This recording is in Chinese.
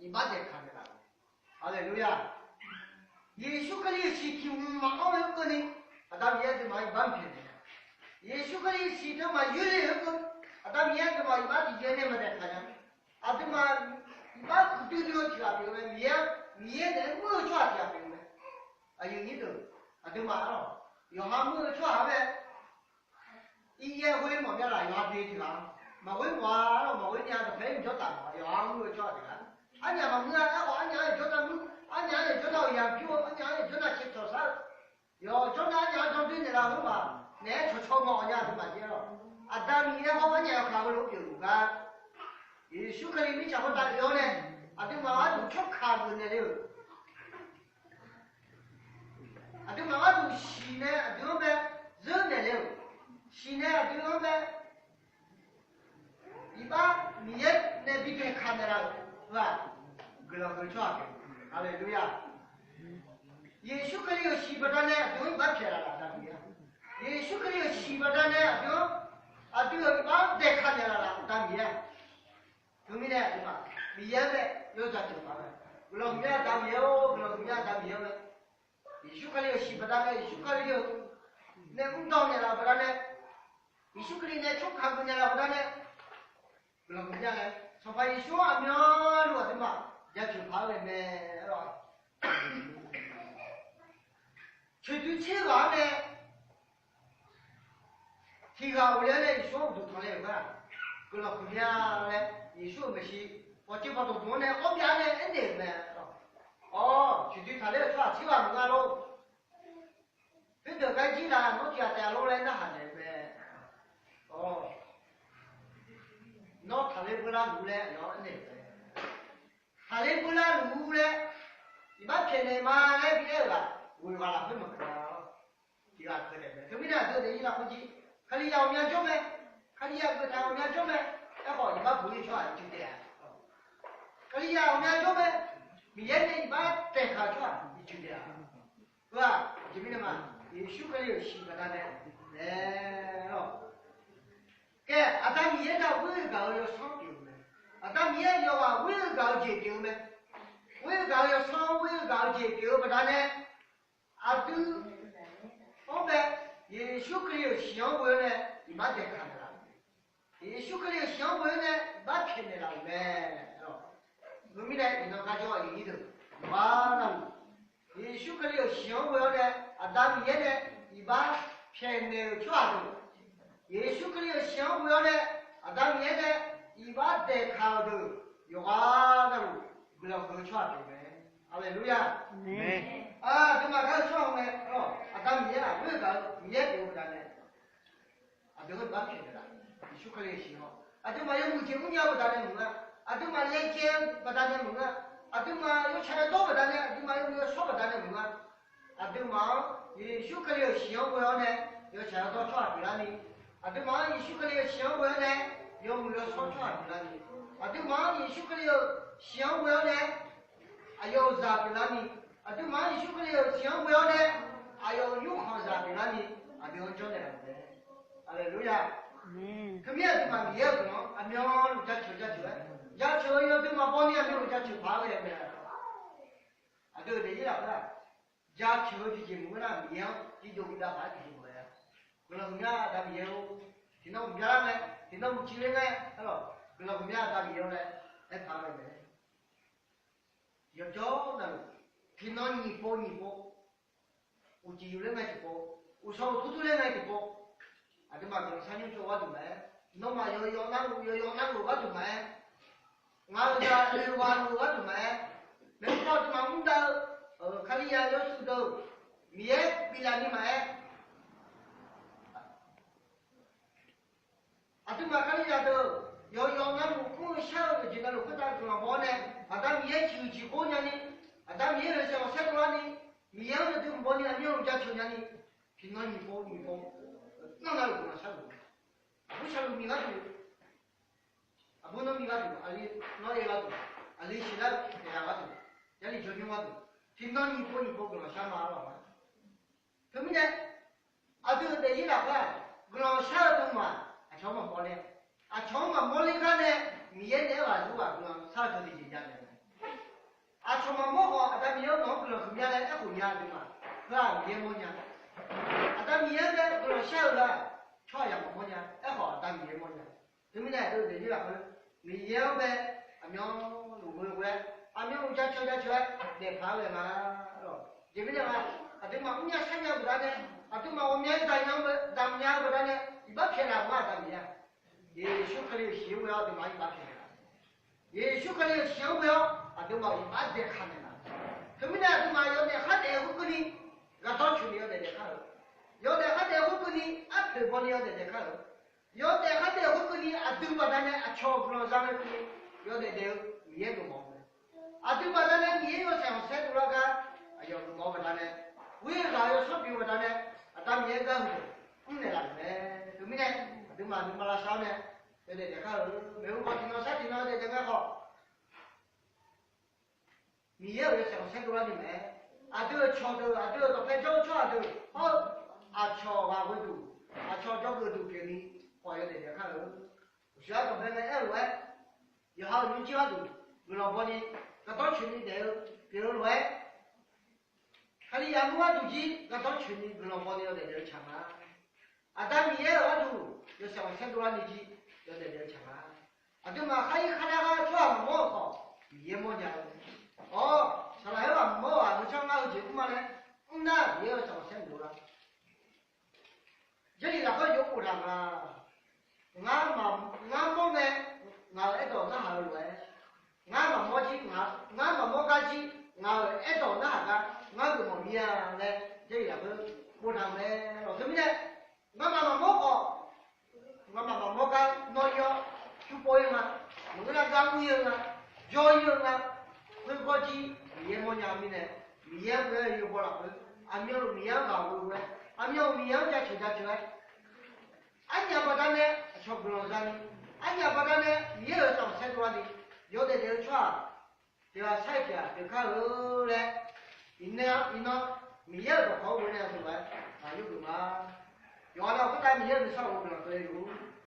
一把在看的啦。好嘞，路亚。耶稣可以是听嘛好有个呢，咱们也是嘛一般偏的。耶稣可以是他妈有的有个，咱们也是嘛一般的见的嘛在看的。他妈一般不丢丢去啊，比如说面的没有抓去啊，比如说，有你都，他妈哦，要他没有抓呗，一年会毛面了，要他对去啦，嘛会娃了，嘛会娘的陪你叫大嘛，要他没有抓的啦，俺娘嘛我俺娘也叫他们。俺娘也知道养猪，俺娘也知道去做啥，要叫俺娘做对的了，是吧？那出草毛娘就没见了。咱们也好，俺娘看过路标个，小可里没见过大料呢，对嘛？俺都全看过那了，对嘛？俺都洗呢，对嘛？热那了，洗呢，对嘛？一般你也那比较看得了，是吧？给了很长的。哈利路亚！耶稣可以有西伯站呢，就一般撇了啦，咱们耶稣可以有西伯站呢，就一般再看见了啦，咱们对不对？对吧？米也呗，有这情况呗。不然米咱们有，不然米咱们有呗。耶稣可以有西伯站呢，耶稣可以有，那不当年了，不然呢？耶稣可以呢，从看不见了，不然呢？不然米呢？从把耶稣阿苗落的嘛。也就怕外面是吧？去对吃饭呢，提高不了呢，一说都谈来块，跟了后面呢，一说没事，我就把都多呢，后面呢，安定呢，哦，去对他来说，吃饭不干喽，这都该记了，我家带路来那还来呗，哦，那他来不拉路来，要安定呗。他来不拉路嘞，一般偏的嘛来别个，为啥啦？很么个，这个可怜的，这边呢，这里伊拉估计，看你要面叫没？看你要个他要面叫没？好，一般不会说就这样。看你要面叫没？明天一般再看说就这样，是吧？这边的嘛，有许可有习惯的，哦，该咱明天为高要上丢没？咱明天要往为高去丢没？为高要上为高去丢不然呢？都好呗，也许可有相关呢，一般再看的啦。也许可有相关呢，一般偏的啦呗，哦。我们呢，你能看叫有一头，完了，也许可有相关呢，咱们呢，一般偏的全头。也许可有相关呢，咱们呢，一般再看头，有啊那路，不要搞全头呗，阿门，路亚。这嘛看全呢，哦，咱们呢，为个也丢不咱呢，这个蛮偏的啦，也许可有行哦，这嘛有目前你要不咱的门啊，这嘛来见不咱的门这嘛有钱多不咱呢，这嘛有少不咱的门这嘛也许可有行不要呢，有钱多全给咱的。这嘛也许可有相关呢，有没有上传给咱的？这嘛也许可有相关呢，有啥给咱的？这嘛也许可有相关呢，有永恒啥给咱的？不用讲的了呗。阿门，路亚。可面这嘛也不能，苗路家求，家求要这嘛帮你苗路家求爬过来呗。对不对？伊拉不啦？家求的节目那苗，你就给他爬进去。kalau punya ada biau, tina umjara ne, tina umcile ne, kalau punya ada biau ne, phá ne. Giờ cho là tina nipo, uji lên ngay tipo, usau thu lên ngay tipo. Ada macam sanyu coba tu mai, no ma yo nang lu tu mai, ngal ja lu tu mai, memang tu mang unda, kali ya yo sudah, mie bila ni mai. Tu makan ya tu, yo ngan buku siapa tu jika lu kita tu nak boleh, ada mie cuci punya ni, ada mie macam saya tu ni, mie tu boleh ni orang jatuh ni, kena ni po, nang lu nak siapa? Aku siapa mie tu, aku nak mie tu, ali nak yang tu, ali silap yang tu, jadi jodoh tu, kena ni po kena siapa orang. Kemudian, ada lagi lah, kalau siapa tu mah. 처음 몰래 처음 몰래 가네 미에 내가 누가 그냥 사람들이 지잖아요 说嘛莫好，咱米要搞不了，后面来一回家对嘛，是吧？米么呢？咱米的不了下了，炒也么呢？一好咱米么呢？对不对？都得这个米要呗，苗路过过，苗家吃得得跑来嘛，对不对嘛？对嘛，我们家参加不到的，对嘛，我们家咱家不到的，一把骗了我咱们家，也许可能习不了对嘛一把骗了，也许可能习不了。对嘛，一般在看的嘛。他们呢，对嘛，要在还在乎你，俺当初你要在看了；要在还在乎你，俺陪伴你要在看了；要在还在乎你，对嘛，咱呢，瞧不上咱们你，要在也个毛病。对嘛，咱呢，你要想晒多了个，要个毛病咱呢，为啥要说比我咱呢？咱们也干不，来了呢，对不对？对嘛，你嘛那啥呢？在看了，没有光听到啥听到在看好。你也有想晒多了的没？这个桥头，这个拍照桥头，好，桥往回走，桥这个都给你，我要在看了，需要个拍个2万，以后有几万多，为了把你，到群里头，比如说，看你2万多几，到群里为了把你要在这抢但你也要多，要想晒多了的几，要在这抢对嘛？还有看那个桥么好，也么讲。上来吧，没啊，你像那个节目嘛呢？那也要找先多了。这里那个有不上俺没呢，俺一到那还来，俺没去，俺没干去，俺一到那个，俺就没面来，这里那个不上来，对不对？俺没好，俺没干，那要就包用啊，我那干不用啊，教用啊。会过去，也没讲明呢，也不要有过了，俺苗米养搞过过，俺苗米养家吃，俺家把咱呢，说不了咱，俺家把咱呢，也要上菜多的，有的这串，对吧？菜去就看后来，一米养都好过呢，是吧？有个嘛，要了不但米养的少，我不了可以有。